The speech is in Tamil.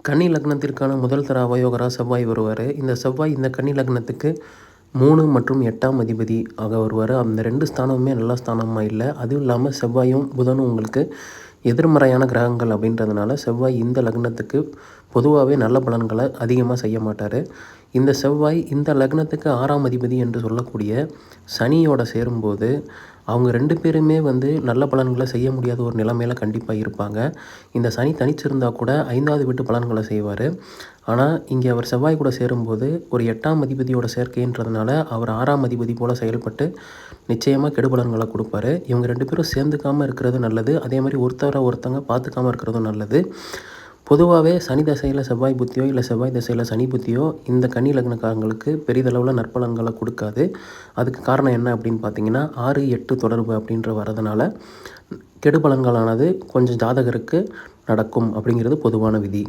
கன்னி லக்னத்திற்கான முதல் தர அவயோகரா செவ்வாய் வருவார். இந்த செவ்வாய் இந்த கன்னி லக்னத்துக்கு 3 மற்றும் 8ஆம் அதிபதி ஆக வருவார். அந்த 2 ஸ்தானமுமே நல்ல ஸ்தானமாக இல்லை. அதுவும் இல்லாமல் செவ்வாயும் புதனும் உங்களுக்கு எதிர்மறையான கிரகங்கள் அப்படின்றதுனால செவ்வாய் இந்த லக்னத்துக்கு பொதுவாகவே நல்ல பலன்களை அதிகமாக செய்ய மாட்டார். இந்த செவ்வாய் இந்த லக்னத்துக்கு 6ஆம் அதிபதி என்று சொல்லக்கூடிய சனியோட சேரும்போது அவங்க 2 பேருமே நல்ல பலன்களை செய்ய முடியாத ஒரு நிலைமையில் கண்டிப்பாக இருப்பாங்க. இந்த சனி தனிச்சிருந்தால் கூட 5வது வீட்டு பலன்களை செய்வார். ஆனால் இங்கே அவர் செவ்வாய் கூட சேரும்போது ஒரு 8ஆம் அதிபதியோட சேர்க்கைன்றதுனால அவர் 6ஆம் அதிபதி போல் செயல்பட்டு நிச்சயமாக கெடுபலன்களை கொடுப்பாரு. இவங்க 2 பேரும் சேர்ந்துக்காமல் இருக்கிறது நல்லது. அதே மாதிரி ஒருத்தங்க பார்த்துக்காமல் இருக்கிறதும் நல்லது. பொதுவாகவே சனி தசையில் செவ்வாய் புத்தியோ இல்லை செவ்வாய் தசையில் சனி புத்தியோ இந்த கன்னி லக்னக்காரங்களுக்கு பெரிதளவில் நற்பலன்களை கொடுக்காது. அதுக்கு காரணம் என்ன அப்படின்னு பார்த்தீங்கன்னா 6, 8 தொடர்பு அப்படின்ற வரதுனால கெடுபலன்களானது கொஞ்சம் ஜாதகருக்கு நடக்கும் அப்படிங்கிறது பொதுவான விதி.